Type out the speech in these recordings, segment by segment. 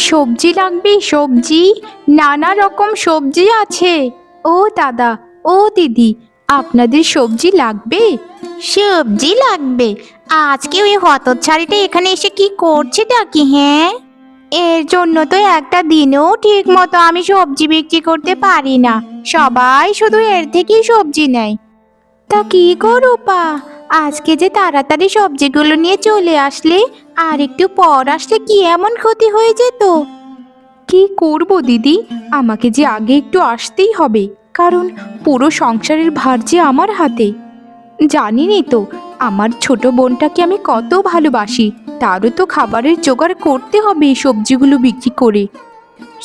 সবজি লাগবে, সবজি। নানা রকম সবজি আছে। ও দাদা, ও দিদি, আপনাদের সবজি লাগবে? সবজি লাগবে? আজকে ওই হতচ্ছাড়িটা এখানে এসে কি করছেটা কি? হ্যাঁ, এর জন্য তো একটা দিনও ঠিক মতো আমি সবজি বিক্রি করতে পারি না। সবাই শুধু এর থেকেই সবজি নেয়। তা কি করো পা, আজকে যে তাড়াতাড়ি সবজিগুলো নিয়ে চলে আসলে, আর একটু পর আসলে কি এমন ক্ষতি হয়ে যেত? কি করব দিদি, আমাকে যে আগে একটু আসতেই হবে, কারণ পুরো সংসারের ভার যে আমার হাতে। জানিনই তো, আমার ছোট বোনটাকে আমি কত ভালোবাসি। তারও তো খাবারের জোগাড় করতে হবে এই সবজিগুলো বিক্রি করে।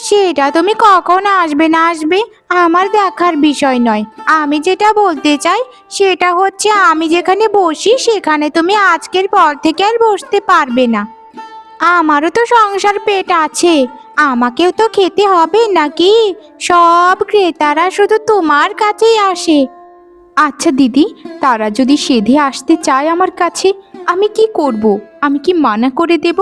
সেটা তুমি কখন আসবে না আসবে আমার দেখার বিষয় নয়। আমি যেটা বলতে চাই সেটা হচ্ছে, আমি যেখানে বসি সেখানে তুমি আজকের পর থেকে আর বসতে পারবে না। আমারও তো সংসার পেট আছে, আমাকেও তো খেতে হবে নাকি? সব ক্রেতারা শুধু তোমার কাছেই আসে। আচ্ছা দিদি, তারা যদি সেধে আসতে চায় আমার কাছে, আমি কি করব? আমি কি মানা করে দেব?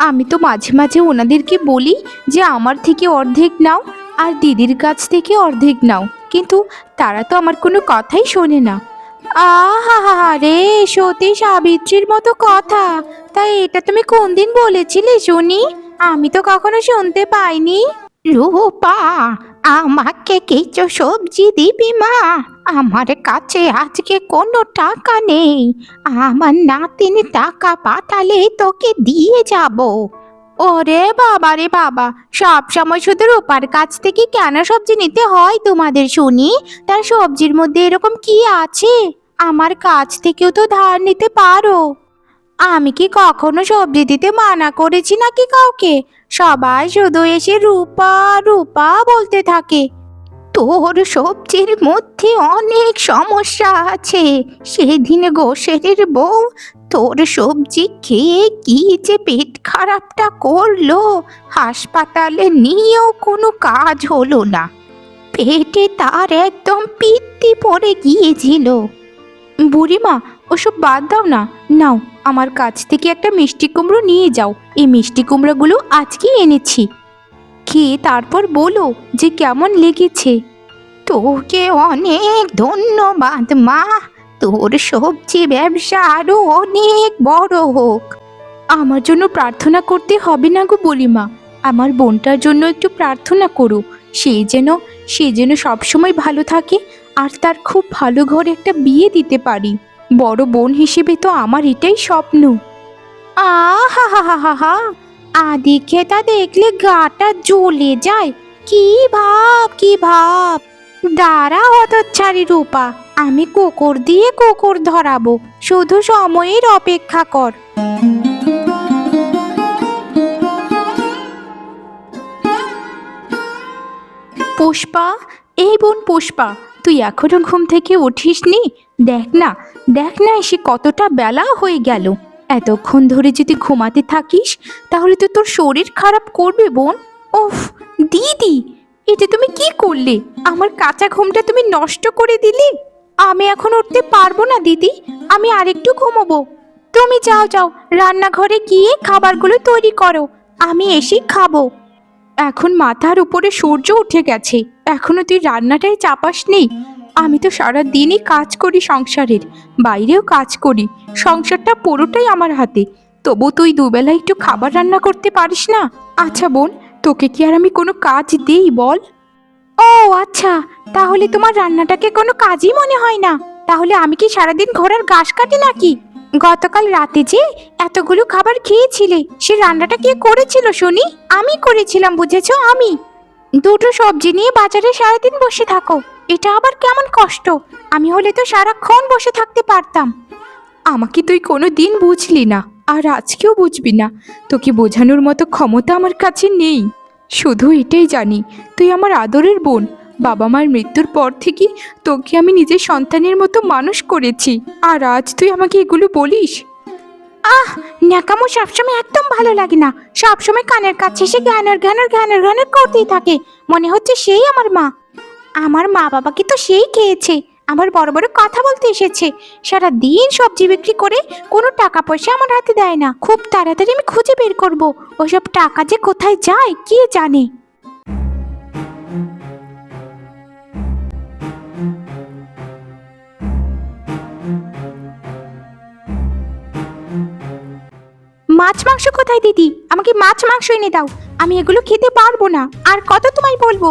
আমি তো মাঝে মাঝে ওনাদেরকে বলি যে আমার থেকে অর্ধেক নাও আর দিদির কাছ থেকে অর্ধেক নাও, কিন্তু তারা তো আমার কোনো কথাই শোনে না। আহা রে, সতী সাবিত্রীর মতো কথা! তাই এটা তুমি কোন দিন বলেছিলে শুনি? আমি তো কখনো শুনতে পাইনি। রূপা, আমাকে কিছু সবজি দিবি মা? আমার কাছে আজকে কোনো টাকা নেই। আমার নাতিন টাকা পাঠালে তোকে দিয়ে যাব। ওরে বাবা রে বাবা, সব সময় শুধু রূপার কাছ থেকে কেন সবজি নিতে হয় তোমাদের শুনি? তার সবজির মধ্যে এরকম কি আছে? আমার কাছ থেকেও তো ধার নিতে পারো। আমি কি কখনো সবজি দিতে মানা করেছি নাকি কাউকে? সবাই শুধু এসে রূপা রূপা বলতে থাকে। তোর সবজির মধ্যে অনেক সমস্যা আছে। সেদিন গোসের বউ তোর সবজি খেয়ে কি যে পেট খারাপটা করলো, হাসপাতালে নিয়েও কোনো কাজ হলো না। পেটে তার একদম পিত্তি পড়ে গিয়েছিল। বুড়িমা, ওসব বাদ দাও না। নাও, আমার কাছ থেকে একটা মিষ্টি কুমড়ো নিয়ে যাও। এই মিষ্টি কুমড়োগুলো আজকেই এনেছি। খেয়ে তারপর বলো যে কেমন লেগেছে। তোকে অনেক ধন্যবাদ মা। তোর সবজি ব্যবসা আরো অনেক বড় হোক। আমার জন্য প্রার্থনা করতে হবে না গো বুড়িমা, আমার বোনটার জন্য একটু প্রার্থনা করো। সে যেন সবসময় ভালো থাকে, আর তার খুব ভালো ঘরে একটা বিয়ে দিতে পারি। বড় বোন হিসেবে তো আমার এটাই স্বপ্ন। আহা হা হা হা হা, আদি খেতা দেখলে গাটা জ্বলে যায়। কি ভাব কি ভাব! দাঁড়া হতচ্ছাড়ি রূপা, আমি কুকুর দিয়ে কুকুর ধরাবো, শুধু সময়ের অপেক্ষা কর। পুষ্পা, এই বোন পুষ্পা, তুই এখনো ঘুম থেকে উঠিসনি? দেখ না, দেখ না, এসে কতটা বেলা হয়ে গেল। এতক্ষণ ধরে যদি ঘুমাতে থাকিস তাহলে তো তোর শরীর খারাপ করবে বোন। ওফ দিদি, এটা তুমি কি করলে? আমার কাঁচা ঘুমটা তুমি নষ্ট করে দিলে। আমি এখন উঠতে পারবো না দিদি, আমি আরেকটু ঘুমোবো। তুমি যাও যাও, রান্নাঘরে গিয়ে খাবারগুলো তৈরি করো, আমি এসে খাবো। এখন মাথার উপরে সূর্য উঠে গেছে, এখনো তুই রান্নাটাই চাপাস নি? আমি তো সারা দিনই কাজ করি সংসারের, বাইরেও কাজ করি, সংসারটা পুরোটাই আমার হাতে। তবু তুই দুবেলা একটু খাবার রান্না করতে পারিস না? আচ্ছা বোন, তোকে কি আর আমি কোনো কাজ দেই বল? ও আচ্ছা, তাহলে তোমার রান্নাটাকে কোনো কাজই মনে হয় না? তাহলে আমি কি সারাদিন ঘোড়ার ঘাস কাটি নাকি? গতকাল রাতে যে এতগুলো খাবার খেয়েছিলে, সে রান্নাটা কে করেছিল শুনি? আমি করেছিলাম, বুঝেছো? আমি। দুটো সবজি নিয়ে বাজারে সারাদিন বসে থাকো, এটা আবার কেমন কষ্ট? আমি হলে তো সারাক্ষণ বসে থাকতে পারতাম। আমাকে তুই কোনো দিন বুঝলি না, আর আজকেও বুঝবি না। তোকে বোঝানোর মতো ক্ষমতা আমার কাছে নেই। শুধু এটাই জানি, তুই আমার আদরের বোন। বাবা মার মৃত্যুর পর থেকে তোকে আমি নিজের সন্তানের মতো মানুষ করেছি, আর আজ তুই আমাকে এগুলো বলিস? আহ, ন্যাকামো সবসময় একদম ভালো লাগে না। সবসময় কানের কাছে এসে জ্ঞানের জ্ঞানের জ্ঞানের জ্ঞানের করতেই থাকে, মনে হচ্ছে সেই আমার মা। আমার মা বাবাকে তো সেই খেয়েছে, আমার বড় বড় কথা বলতে এসেছে। সারা দিন সবজি বিক্রি করে কোনো টাকা পয়সা আমার হাতে দেয় না। খুব তাড়াতাড়ি আমি খুঁজে বের করব ওসব টাকা যে কোথায় যায় কে জানে। মাছ মাংস কোথায় দিদি? আমাকে মাছ মাংস এনে দাও, আমি এগুলো খেতে পারবো না। আর কত তোমায় বলবো?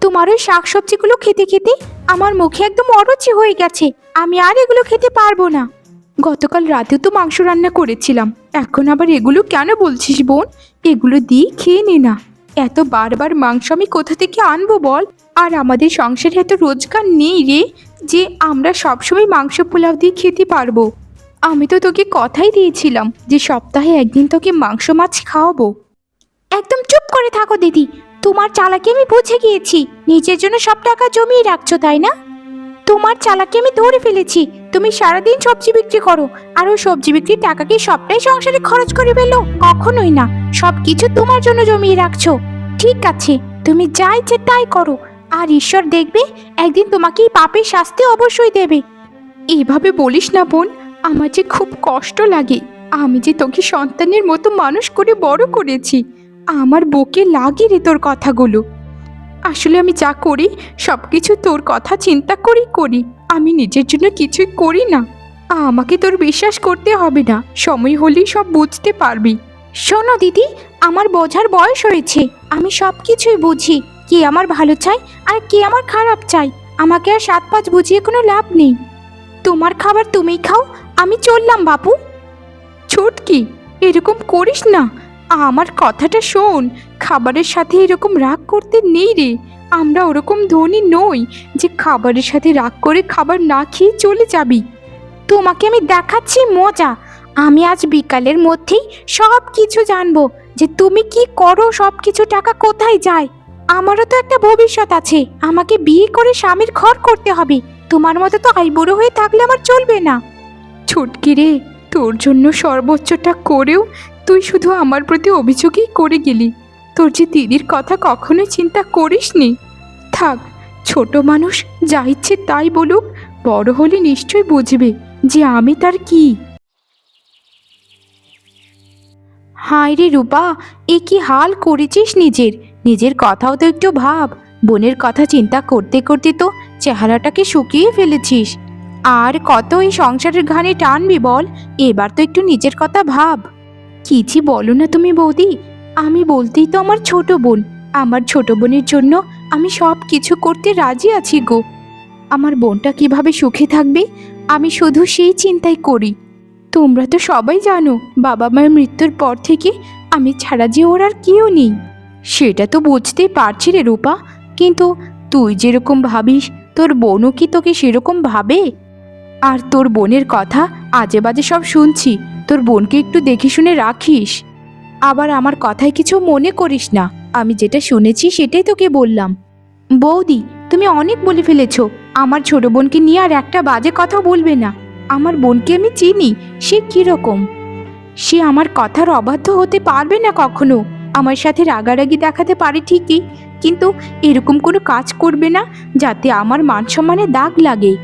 তোমার ওই শাকসবজিগুলো খেতে খেতে আমার মুখে একদম অরুচি হয়ে গেছে, আমি আর এগুলো খেতে পারবো না। গতকাল রাতেও তো মাংস রান্না করেছিলাম, এখন আবার এগুলো কেন বলছিস বোন? এগুলো দিয়ে খেয়ে নে না। এত বারবার মাংস আমি কোথা থেকে আনবো বল? আর আমাদের সংসারে এত রোজগার নেই রে যে আমরা সবসময় মাংস পোলাও দিয়ে খেতে পারবো। আমি তো তোকে কথাই দিয়েছিলাম যে সপ্তাহে একদিন তোকে মাংস মাছ খাওয়াবো। একদম চুপ করে থাকো দিদি, তোমার চালাকি আমি বুঝে গিয়েছি। নিজের জন্য সব টাকা জমিয়ে রাখছো তাই না? তোমার চালাকি আমি ধরে ফেলেছি। তুমি সারাদিন সবজি বিক্রি করো, আর ওই সবজি বিক্রির টাকা কি সবটাই সংসারে খরচ করে ফেলো? কখনোই না, সবকিছু তোমার জন্য জমিয়ে রাখছো। ঠিক আছে, তুমি যা ইচ্ছে তাই করো, আর ঈশ্বর দেখবে একদিন তোমাকে এই পাপের শাস্তি অবশ্যই দেবে। এভাবে বলিস না বোন, আমার যে খুব কষ্ট লাগে। আমি যে তোকে সন্তানের মতো মানুষ করে বড় করেছি, আমার বুকে লাগে রে তোর কথাগুলো। আসলে আমি যা করি সব কিছু তোর কথা চিন্তা করেই করি, আমি নিজের জন্য কিছুই করি না। আমাকে তোর বিশ্বাস করতে হবে না, সময় হলেই সব বুঝতে পারবি। শোনো দিদি, আমার বোঝার বয়স হয়েছে, আমি সব কিছুই বুঝি। কে আমার ভালো চাই আর কে আমার খারাপ চাই, আমাকে আর সাত পাঁচ বুঝিয়ে কোনো লাভ নেই। তোমার খাবার তুমিই খাও, আমি চললাম বাপু। ছুটকি, এরকম করিস না, আমার কথাটা শোন। খাবারের সাথে এরকম রাগ করতে নেই রে। আমরা ওরকম ধনী নই যে খাবারের সাথে রাগ করে খাবার না খেয়ে চলে যাবি। তোমাকে আমি দেখাচ্ছি মজা। আমি আজ বিকালের মধ্যেই সব কিছু জানবো যে তুমি কি করো, সব কিছু টাকা কোথায় যায়। আমারও তো একটা ভবিষ্যৎ আছে, আমাকে বিয়ে করে স্বামীর ঘর করতে হবে। তোমার মতো তো আইবুড়ো হয়ে থাকলে আমার চলবে না। ছুটকি রে, তোর জন্য সর্বোচ্চটা করেও তুই শুধু আমার প্রতি অভিযোগই করে গেলি। তোর যে দিদির কথা কখনোই চিন্তা করিসনি। থাক, ছোট মানুষ যা ইচ্ছে তাই বলুক, বড় হলে নিশ্চয় বুঝবে যে আমি তার কি। হায় রে রূপা, এ কি হাল করেছিস নিজের? নিজের কথাও তো একটু ভাব। বোনের কথা চিন্তা করতে করতে তো চেহারাটাকে শুকিয়ে ফেলেছিস। আর কত এই সংসারের ঘানি টানবি বল? এবার তো একটু নিজের কথা ভাব। কিছু বলো না তুমি বৌদি, আমি বলতেই তো আমার ছোট বোন। আমার ছোট বোনের জন্য আমি সব কিছু করতে রাজি আছি গো। আমার বোনটা কিভাবে সুখে থাকবে আমি শুধু সেই চিন্তাই করি। তোমরা তো সবাই জানো বাবা মায়ের মৃত্যুর পর থেকে আমি ছাড়া যে ওর আর কেউ নেই। সেটা তো বুঝতেই পারছি রে রূপা, কিন্তু তুই যেরকম ভাবিস তোর বোনও কি তোকে সেরকম ভাবে? আর তোর বোনের কথা আজে বাজে সব শুনছি, তোর বোনকে একটু দেখে শুনে রাখিস। আবার আমার কথায় কিছু মনে করিস না, আমি যেটা শুনেছি সেটাই তোকে বললাম। বৌদি, তুমি অনেক বলে ফেলেছো। আমার ছোট বোনকে নিয়ে আর একটা বাজে কথা বলবে না। আমার বোনকে আমি চিনি, সে কিরকম। সে আমার কথার অবাধ্য হতে পারবে না কখনো। আমার সাথে রাগারাগি দেখাতে পারে ঠিকই, কিন্তু এরকম কোনো কাজ করবে না যাতে আমার মান সম্মানে দাগ লাগে।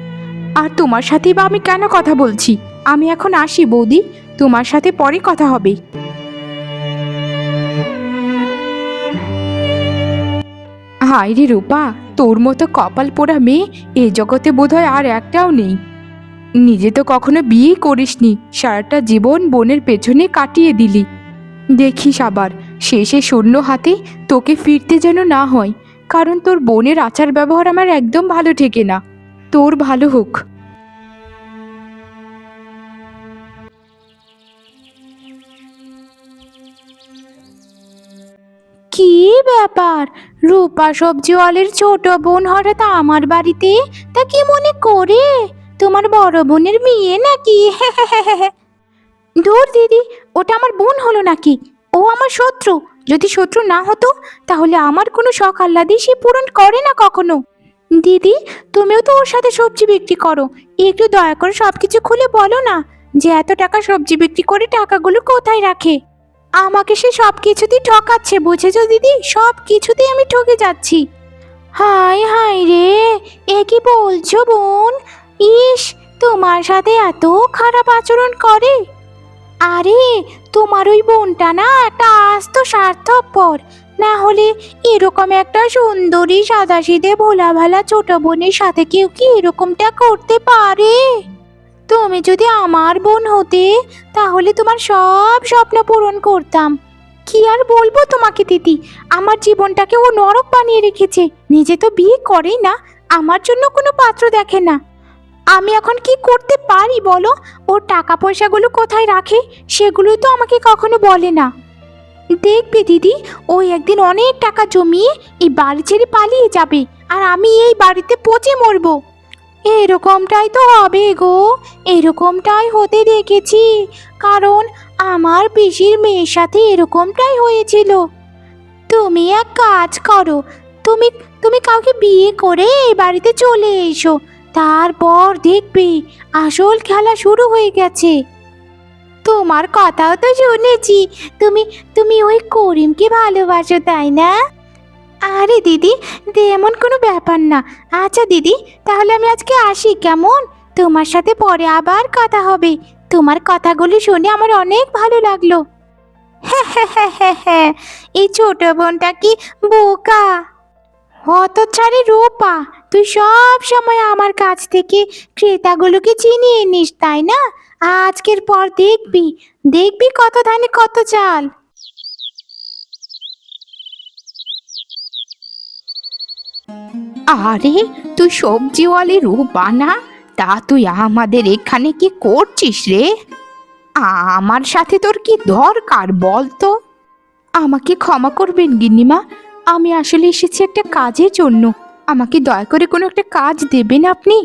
আর তোমার সাথেই বা আমি কেন কথা বলছি? আমি এখন আসি বৌদি, তোমার সাথে পরে কথা হবে। হায় রে রূপা, তোর মতো কপাল পোড়া মেয়ে এ জগতে বোধহয় আর একটাও নেই। নিজে তো কখনো বিয়েই করিসনি, সারাটা জীবন বোনের পেছনে কাটিয়ে দিলি। দেখিস আবার শেষে শূন্য হাতে তোকে ফিরতে যেন না হয়, কারণ তোর বোনের আচার ব্যবহার আমার একদম ভালো ঠেকে না। তোর ভালো হোক। কি ব্যাপার, রূপা সবজিওয়ালের ছোট বোন হঠাৎ আমার বাড়িতে? তা কি মনে করে? তোমার বড় বোনের মেয়ে নাকি? দূর দিদি, ওটা আমার বোন হলো নাকি? ও আমার শত্রু। যদি শত্রু না হতো তাহলে আমার কোনো শখ আহ্লাদই সে পূরণ করে না কখনো। দিদি, তুমিও তো ওর সাথে সবজি বিক্রি করো, একটু দয়া করে সবকিছু খুলে বলো না যে এত টাকা সবজি বিক্রি করে টাকাগুলো কোথায় রাখে। আমাকে সে সব কিছুতেই ঠকাচ্ছে, বুঝেছো দিদি? সব কিছুতেই আমি ঠকে যাচ্ছি। হায় হায় রে, এ কি বলছো বোন? ইস, তোমার সাথে এত খারাপ আচরণ করে? আরে, তোমার ওই বোনটা না একটা আস্ত স্বার্থপর। না হলে এরকম একটা সুন্দরী সাদাসিধে ভোলা ভালা ছোট বোনের সাথে কেউ কি এরকমটা করতে পারে? তুমি যদি আমার বোন হতে, তাহলে তোমার সব স্বপ্ন পূরণ করতাম। কি আর বলবো তোমাকে দিদি, আমার জীবনটাকে ও নরক বানিয়ে রেখেছে। নিজে তো বিয়ে করেই না, আমার জন্য কোনো পাত্র দেখে না। আমি এখন কি করতে পারি বলো? ওর টাকা পয়সাগুলো কোথায় রাখে সেগুলো তো আমাকে কখনো বলে না। দেখবে দিদি, ওই একদিন অনেক টাকা জমিয়ে এই বাড়ি ছেড়ে পালিয়ে যাবে, আর আমি এই বাড়িতে পচে মরবো। এরকমটাই তো হবে গো, এরকমটাই হতে দেখেছি। কারণ আমার পিসির মেয়ের সাথে এরকমটাই হয়েছিল। তুমি এক কাজ করো, তুমি তুমি কাউকে বিয়ে করে এই বাড়িতে চলে এসো, তারপর দেখবে আসল খেলা শুরু হয়ে গেছে। তোমার কথাও তো শুনেছি, তুমি তুমি ওই করিমকে ভালোবাসো, তাই না? আরে দিদি, এমন কোনো ব্যাপার না। আচ্ছা দিদি, তাহলে আমি আজকে আসি কেমন? তোমার সাথে পরে আবার কথা হবে। তোমার কথাগুলো শুনে আমার অনেক ভালো লাগলো। হ্যাঁ হ্যাঁ হ্যাঁ হ্যাঁ হ্যাঁ, এই ছোট বোনটা কি বোকা! হতচ্ছাড়ি রূপা, তুই সব সময় আমার কাছ থেকে ক্রেতাগুলোকে চিনিয়ে নিস, তাই না? আজকের পর দেখবি, দেখবি কত ধানে কত চাল। আরে, তুই সবজিওয়ালি রূপা না? তা তুই আমাদের এখানে কি করছিস রে? আমার সাথে তোর কি দরকার বল তো? আমাকে ক্ষমা করবেন গিন্নিমা, আমি আসলে এসেছি একটা কাজের জন্য। আমাকে দয়া করে কোনো একটা কাজ দেবেন আপনি?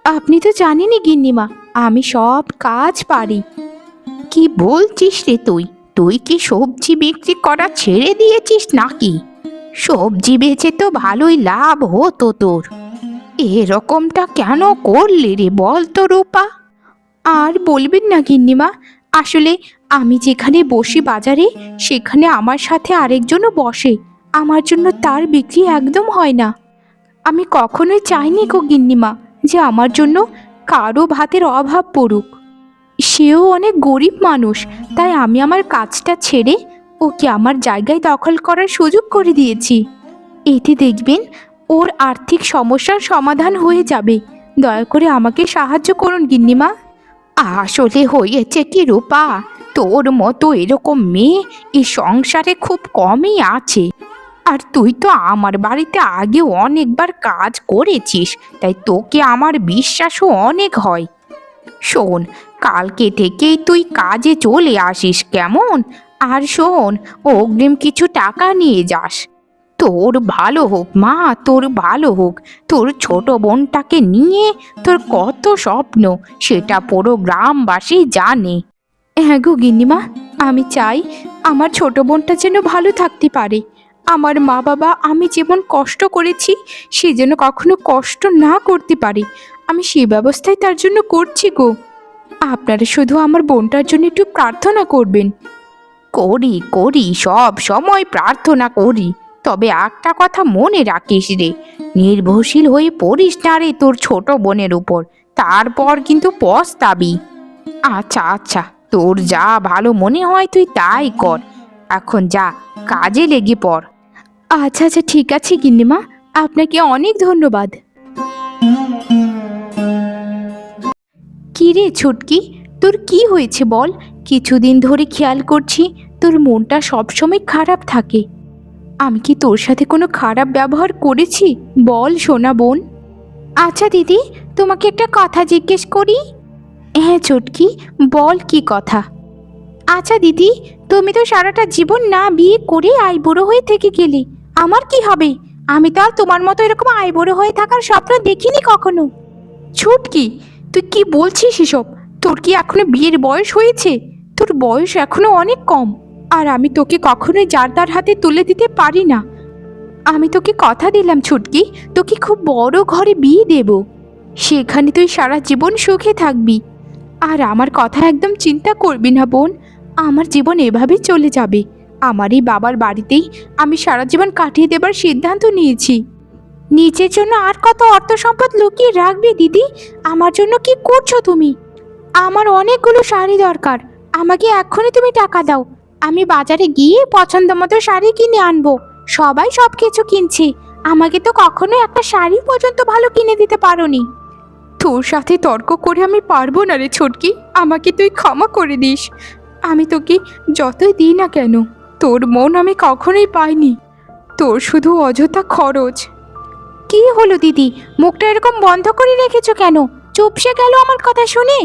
আপনি তো জানেনই গিন্নিমা, আমি সব কাজ পারি। কি বলছিস রে তুই? তুই কি সবজি বিক্রি করা ছেড়ে দিয়েছিস নাকি? সবজি বেচে তো ভালোই লাভ হতো তোর। এরকমটা কেন করলি রে বল তো রূপা? আর বলবেন না গিন্নিমা, আসলে আমি যেখানে বসি বাজারে, সেখানে আমার সাথে আরেকজনও বসে। আমার জন্য তার বিক্রি একদম হয় না। আমি কখনোই চাইনি গো গিন্নিমা যে আমার জন্য কারো ভাতের অভাব পড়ুক। সেও অনেক গরিব মানুষ, তাই আমি আমার কাজটা ছেড়ে ওকে আমার জায়গায় দখল করার সুযোগ করে দিয়েছি। এতে দেখবেন ওর আর্থিক সমস্যার সমাধান হয়ে যাবে। দয়া করে আমাকে সাহায্য করুন গিন্নিমা। আসলে হয়েছে কি রূপা, তোর মতো এরকম মেয়ে এই সংসারে খুব কমই আছে। আর তুই তো আমার বাড়িতে আগে অনেকবার কাজ করেছিস, তাই তোকে আমার বিশ্বাসও অনেক হয়। শোন, কালকে থেকেই তুই কাজে চলে আসিস কেমন? আর শোন, অগ্রিম কিছু টাকা নিয়ে যাস। তোর ভালো হোক মা, তোর ভালো হোক। তোর ছোট বোনটাকে নিয়ে তোর কত স্বপ্ন, সেটা পুরো গ্রামবাসী জানে। হ্যাঁ গো গিন্নিমা, আমি চাই আমার ছোট বোনটা যেন ভালো থাকতে পারে। আমার মা বাবা আমি যেমন কষ্ট করেছি, সে যেন কখনো কষ্ট না করতে পারে। আমি সেই ব্যবস্থাই তার জন্য করছি গো। আপনারা শুধু আমার বোনটার জন্য একটু প্রার্থনা করবেন। করি করি, সব সময় প্রার্থনা করি। তবে একটা কথা মনে রাখিস রে, নির্ভরশীল হয়ে পড়িস না রে তোর ছোট বোনের উপর, তারপর কিন্তু পস্তাবি। আচ্ছা আচ্ছা, তোর যা ভালো মনে হয় তুই তাই কর। এখন যা, কাজে লেগে পড়। আচ্ছা আচ্ছা, ঠিক আছে গিন্নিমা, আপনাকে অনেক ধন্যবাদ। কি রে ছুটকি, তোর কি হয়েছে বল? কিছুদিন ধরে খেয়াল করছি তোর মনটা সবসময় খারাপ থাকে। আমি কি তোর সাথে কোনো খারাপ ব্যবহার করেছি বল সোনা বোন? আচ্ছা দিদি, তোমাকে একটা কথা জিজ্ঞেস করি। হ্যাঁ ছুটকি, বল কি কথা? আচ্ছা দিদি, তুমি তো সারাটা জীবন না বিয়ে করে আইবুড়ো হয়ে থেকে গেলে, আমার কি হবে? আমি তো আর তোমার মতো এরকম আইবুড়ো হয়ে থাকার স্বপ্ন দেখিনি কখনো। ছুটকি, তুই কি বলছিস এসব? তোর কি এখনো বিয়ের বয়স হয়েছে? তোর বয়স এখনো অনেক কম। আর আমি তোকে কখনোই যার তার হাতে তুলে দিতে পারি না। আমি তোকে কথা দিলাম ছুটকি, তোকে খুব বড় ঘরে বিয়ে দেব। সেখানে তুই সারা জীবন সুখে থাকবি। আর আমার কথা একদম চিন্তা করবি না বোন, আমার জীবন এভাবেই চলে যাবে। আমার এই বাবার বাড়িতেই আমি সারা জীবন কাটিয়ে দেবার সিদ্ধান্ত নিয়েছি। নিজের জন্য আর কত অর্থ সম্পদ লুকিয়ে রাখবি দিদি? আমার জন্য কি করছো তুমি? আমার অনেকগুলো শাড়ি দরকার, আমাকে এক্ষুনি তুমি টাকা দাও। আমি বাজারে গিয়ে পছন্দ মতো শাড়ি কিনে আনবো। সবাই সব কিছু কিনছে, আমাকে তো কখনো একটা শাড়ি পর্যন্ত ভালো কিনে দিতে পারোনি। তোর সাথে তর্ক করে আমি পারবো না রে ছোটকি, আমাকে তুই ক্ষমা করে দিস। আমি তোকে যতই দিই না কেন, তোর মন আমি কখনোই পাইনি। তোর শুধু অযথা খরচ। কি হলো দিদি, মুখটা এরকম বন্ধ করে রেখেছো কেন? চুপসে গেল আমার কথা শুনে।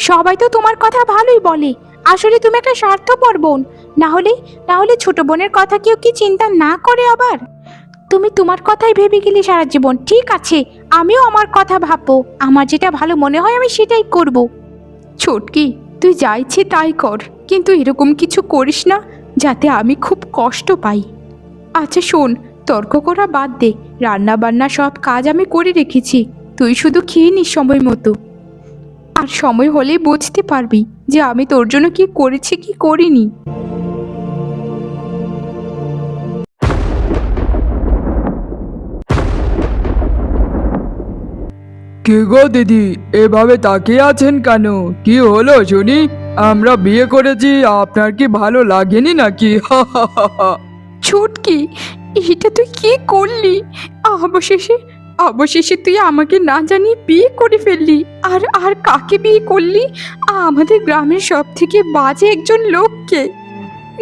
সবাই তো তোমার কথা ভালোই বলে, আসলে তুমি একটা স্বার্থপর বোন। না হলে ছোট বোনের কথা কেউ কি চিন্তা না করে আবার? তুমি তোমার কথাই ভেবে গেলে সারা জীবন। ঠিক আছে, আমিও আমার কথা ভাববো, আমার যেটা ভালো মনে হয় আমি সেটাই করব। ছোটকি, তুই যা ইচ্ছে তাই কর, কিন্তু এরকম কিছু করিস না যাতে আমি খুব কষ্ট পাই। আচ্ছা শোন, তর্ক করা বাদ দে, রান্না বান্না সব কাজ আমি করে রেখেছি, তুই শুধু খেয়ে নিস সময় মতো। আর সময় হলে বুঝতে পারবি যে আমি তোর জন্য কি করেছি কি করিনি। কি গো দিদি, এভাবে তাকিয়ে আছেন কেন? কি হলো শুনি? আমরা বিয়ে করেছি, আপনার কি ভালো লাগেনি নাকি? ছুটকি, এটা তুই কি করলি? অবশেষে অবশেষে তুই আমাকে না জানিয়ে বিয়ে করে ফেললি। আর আর কাকে বিয়ে করলি? আমাদের গ্রামের সব থেকে বাজে একজন লোককে,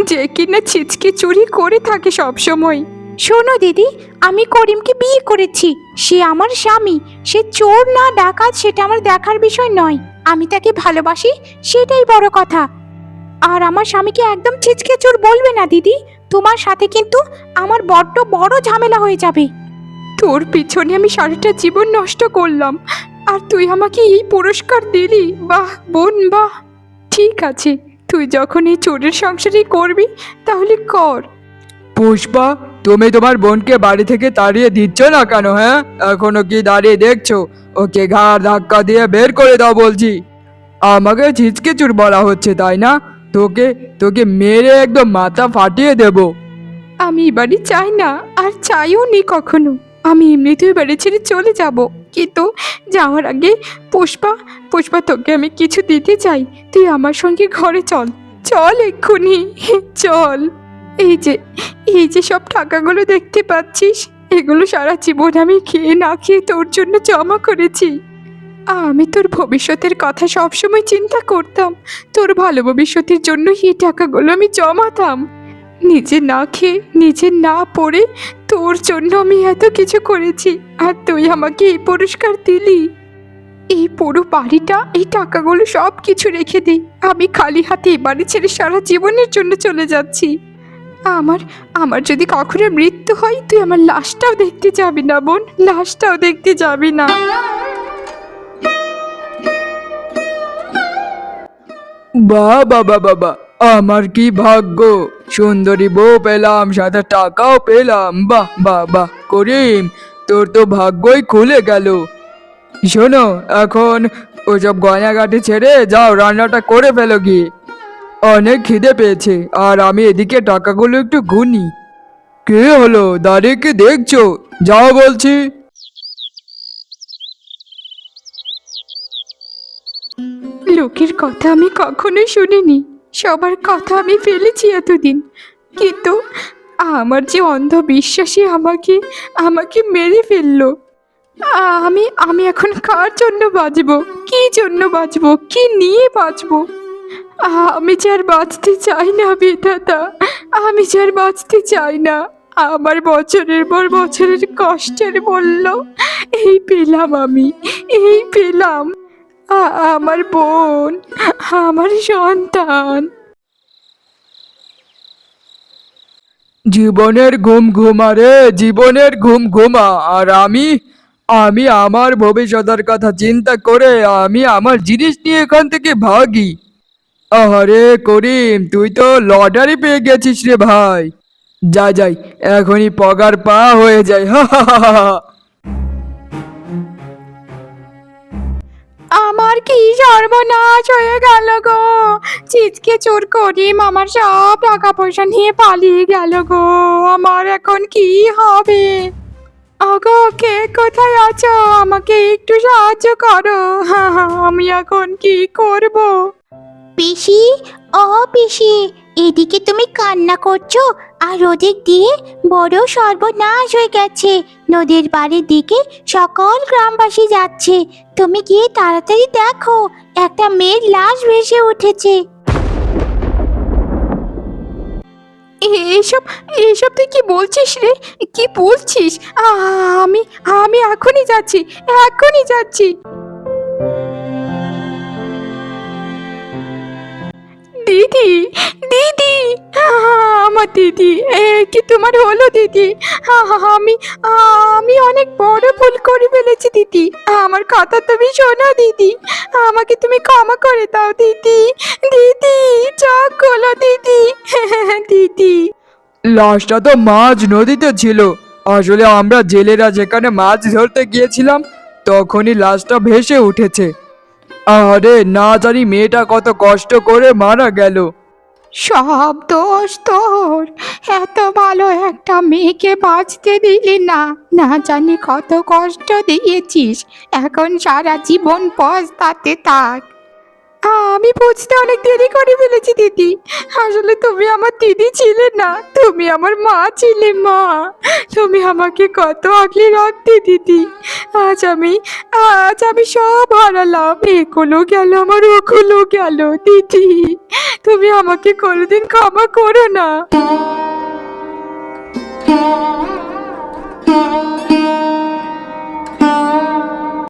যে কিনা ছিচকে চুরি করে থাকে সব সময়। শোনো দিদি, আমি করিমকে বিয়ে করেছি, সে আমার স্বামী। সে চোর না ডাকাত সেটা আমার দেখার বিষয় নয়, আমি তাকে ভালোবাসি সেটাই বড় কথা। আর আমার স্বামীকে একদম ছিচকে চোর বলবে না দিদি, তোমার সাথে কিন্তু আমার বড্ড বড় ঝামেলা হয়ে যাবে। তোর পিছনে আমি সারাটা জীবন নষ্ট করলাম, আর তুই আমাকে এই পুরস্কার দিলি? বাহ বোন বাহ। ঠিক আছে, তুই যখন এই চোরের সংসারই করবি তাহলে কর। পুষ্পা, তুমি তোমার বোনকে বাড়ি থেকে তাড়িয়ে দিচ্ছ না কেন? হ্যাঁ, এখনো কি দাঁড়িয়ে দেখছো? ওকে ঘাড় ধাক্কা দিয়ে বের করে দাও বলছি। আমাকে ছিচকে চুর বলা হচ্ছে তাই না? তোকে তোকে মেরে একদম মাথা ফাটিয়ে দেবো। আমি এ বাড়ি চাই না, আর চাইও নি কখনো। আমি এমনিতেই বাড়ি ছেড়ে চলে যাব, কিন্তু যাওয়ার আগে পুষ্পা, পুষ্পা তোকে আমি কিছু দিতে চাই। তুই আমার সঙ্গে ঘরে চল, চল এক্ষুনি চল। এই যে এই যে সব টাকাগুলো দেখতে পাচ্ছিস, এগুলো সারা জীবন আমি খেয়ে না খেয়ে তোর জন্য জমা করেছি। আমি তোর ভবিষ্যতের কথা সবসময় চিন্তা করতাম, তোর ভালো ভবিষ্যতের জন্য এই টাকাগুলো আমি জমাতাম। নিজে না খেয়ে নিজে না পড়ে তোর জন্য আমি এত কিছু করেছি, আর তুই আমাকে এই পুরস্কার দিলি। এই পুরো বাড়িটা, এই টাকাগুলো সব কিছু রেখে দে, আমি খালি হাতে এই বাড়ি ছেড়ে সারা জীবনের জন্য চলে যাচ্ছি। আমার আমার যদি কখনো মৃত্যু হয়, তুই আমার লাশটাও দেখতে যাবি না বোন, লাশটাও দেখতে যাবি না। বাহ বাবা বাবা, আমার কি ভাগ্য! সুন্দরী বউ পেলাম, সাথে টাকাও পেলাম। বাহ বাহ বাহ করিম, তোর তো ভাগ্যই খুলে গেল। শোনো, এখন ওসব গয়নাগাটি ছেড়ে যাও, রান্নাটা করে ফেলো গিয়ে। অনেক খিদে পেয়েছে, আর আমি এদিকে টাকাগুলো একটু গুনি। কে হলো, দাঁড়িয়ে কি দেখছো? যাও বলছি। লোকের কথা আমি কখনোই শুনিনি, সবার কথা আমি ফেলেছি এতদিন, কিন্তু আমার যে অন্ধবিশ্বাসী আমাকে আমাকে মেরে ফেললো। আমি আমি এখন কার জন্য বাঁচবো, কি জন্য বাঁচবো, কি নিয়ে বাঁচবো? আমি যে আর বাঁচতে চাই না বিধাতা, আমি যে আর বাঁচতে চাই না। আমার বছরের পর বছরের কষ্টের মূল্য এই পেলাম আমি, এই পেলাম। আমার বোন, আমার সন্তান। জীবনের ঘুম ঘুমা রে, জীবনের ঘুম ঘুমা। আর আমি আমি আমার ভবিষ্যতের কথা চিন্তা করে আমি আমার জিনিস নিয়ে এখান থেকে ভাগি। আরে করিম, তুই তো লটারি পেয়ে গেছিস রে ভাই। যাই যাই, এখনই পগার পা হয়ে যায়। হা হা হা হা হা। আমার কি সর্বনাশ হয়ে গেল গো! ছিচকে চোর করিম আমার সব টাকা পয়সা নিয়ে পালিয়ে গেল গো! আমার এখন কি হবে? ওগো, কে কোথায় আছো? আমাকে একটু সাহায্য করো। আমি এখন কি করব? পিসি, ও পিসি, এদিকে তুমি কান্না করছো আর ওদিক দিয়ে বড় সর্বনাশ হয়ে গেছে। নদীর পাড়ের দিকে সকল গ্রামবাসী যাচ্ছে। তুমি গিয়ে তাড়াতাড়ি দেখো, একটা মেয়ের লাশ ভেসে উঠেছে। এসব এসব তুই কি বলছিস রে? কি বলছিস? আমি আমি এখনই যাচ্ছি, এখনই যাচ্ছি। দিদি, দিদি, আমার দিদি, কি তোমার হলো দিদি? আমি আমি অনেক বড় ভুল করে ফেলেছি দিদি। আমার কথা তুমি শোনো দিদি, আমাকে তুমি ক্ষমা করে দাও দিদি। দিদি, চোখ খোলো দিদি। দিদি। লাশটা তো মাঝ নদীতে ছিল। আসলে আমরা জেলেরা যেখানে মাছ ধরতে গিয়েছিলাম তখনই লাশটা ভেসে উঠেছে। আরে না জানি মেয়েটা কত কষ্ট করে মারা গেল। সব দোষ তোর। এত ভালো একটা মেয়েকে বাঁচতে দিলি না, না জানি কত কষ্ট দিয়েছিস। এখন সারা জীবন পস্তাতে থাক। আমি বুঝতে অনেক দেরি করে ফেলেছি দিদি। আসলে তুমি আমার দিদি ছিলে না, তুমি আমার মা ছিলে। মা, তুমি আমাকে কত আগলে রাখতে দিদি। আজ আমি সব হারালাম। এগুলো গেল, আমার ওগুলো গেল দিদি। তুমি আমাকে কোনোদিন ক্ষমা করো না।